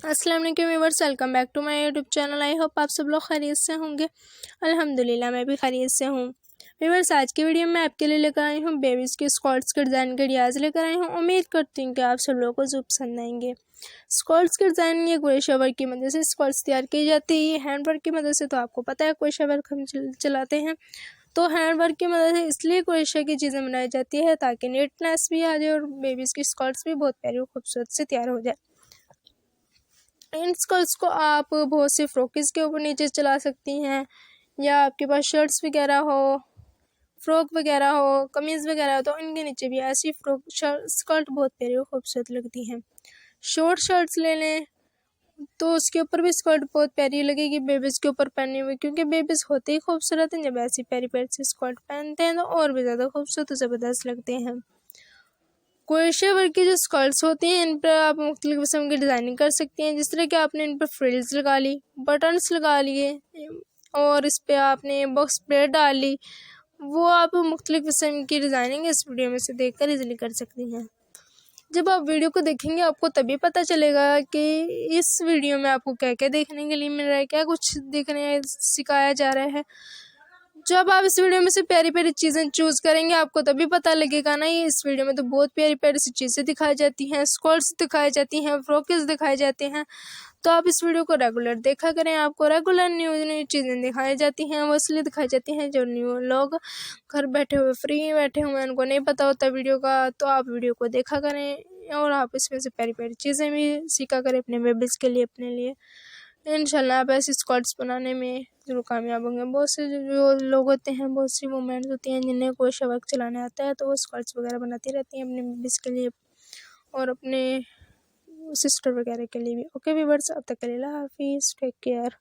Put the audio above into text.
अस्सलाम वालेकुम viewers, welcome back to my YouTube channel. I hope आप सब लोग खैरियत से होंगे। अल्हम्दुलिल्लाह मैं भी खैरियत से हूँ। व्यूअर्स, आज की वीडियो में आपके लिए लेकर आई हूँ बेबीज़ के स्कर्ट्स के डिज़ाइन के रियाज लेकर आई हूँ। उम्मीद करती हूँ कि आप सब लोगों को ज़रूर पसंद आएंगे। स्कर्ट्स के डिज़ाइन ये क्रोशिया वर्क की मदद से स्कर्ट्स तैयार की जाती है। हैंड वर्क की मदद से तो आपको पता है क्रोशिया वर्क हम चलाते हैं, तो हैंड वर्क की मदद से इसलिए क्रोशिया की चीज़ें बनाई जाती है ताकि नीटनेस भी आ जाए और बेबीज़ की स्कर्ट्स भी बहुत प्यारी और खूबसूरत से तैयार हो जाए। इन स्कर्ट्स को आप बहुत सी फ्रॉकीज़ के ऊपर नीचे चला सकती हैं, या आपके पास शर्ट्स वगैरह हो, फ्रॉक वगैरह हो, कमीज़ वगैरह हो, तो इनके नीचे भी ऐसी फ्रॉक स्कर्ट बहुत प्यारी और खूबसूरत लगती हैं। शॉर्ट शर्ट्स ले लें तो उसके ऊपर भी स्कर्ट बहुत प्यारी लगेगी बेबीज़ के ऊपर पहनी हुई, क्योंकि बेबीज़ होते ही खूबसूरत हैं। जब ऐसी प्यारी प्यारी सी स्कर्ट पहनते हैं तो और भी ज़्यादा खूबसूरत और ज़बरदस्त लगते हैं। क्रोशिया वर्क की जो स्कर्ट्स होती हैं इन पर आप मुख्तलिफ किस्म की डिज़ाइनिंग कर सकती हैं। जिस तरह कि आपने इन पर फ्रिल्स लगा ली, बटन्स लगा लिए और इस पर आपने बॉक्स प्लेट डाल ली, वो आप मुख्तलिफ किस्म की डिज़ाइनिंग इस वीडियो में से देखकर इजीली कर सकती हैं। जब आप वीडियो को देखेंगे आपको तभी पता चलेगा कि इस वीडियो में आपको क्या क्या देखने के लिए मिल रहा है, क्या कुछ देखने सिखाया जा रहा है। जब आप इस वीडियो में से प्यारी प्यारी चीज़ें चूज़ करेंगे आपको तभी पता लगेगा ना। ये इस वीडियो में तो बहुत प्यारी प्यारी सी चीज़ें दिखाई जाती हैं, स्कर्ट्स दिखाई जाती हैं, फ्रॉकेस दिखाए जाते हैं। तो आप इस वीडियो को रेगुलर देखा करें, आपको रेगुलर न्यू चीज़ें दिखाई जाती हैं। वो इसलिए दिखाई जाती हैं जो न्यू लोग घर बैठे हुए फ्री बैठे हुए हैं, उनको नहीं पता होता वीडियो का, तो आप वीडियो को देखा करें और आप इसमें से प्यारी प्यारी चीज़ें भी सीखा करें अपने बेबीज़ के लिए, अपने लिए। इंशाल्लाह आप ऐसी स्कर्ट्स बनाने में ज़रूर कामयाब होंगे। बहुत से जो लोग होते हैं, बहुत सी वुमेन्स होती हैं जिन्हें क्रोशिया वर्क चलाने आता है, तो वो स्कर्ट्स वगैरह बनाती रहती हैं अपने बेबीज़ के लिए और अपने सिस्टर वगैरह के लिए भी। ओके व्यूअर्स, अब तक के लिए अल्लाह हाफिज़, टेक केयर।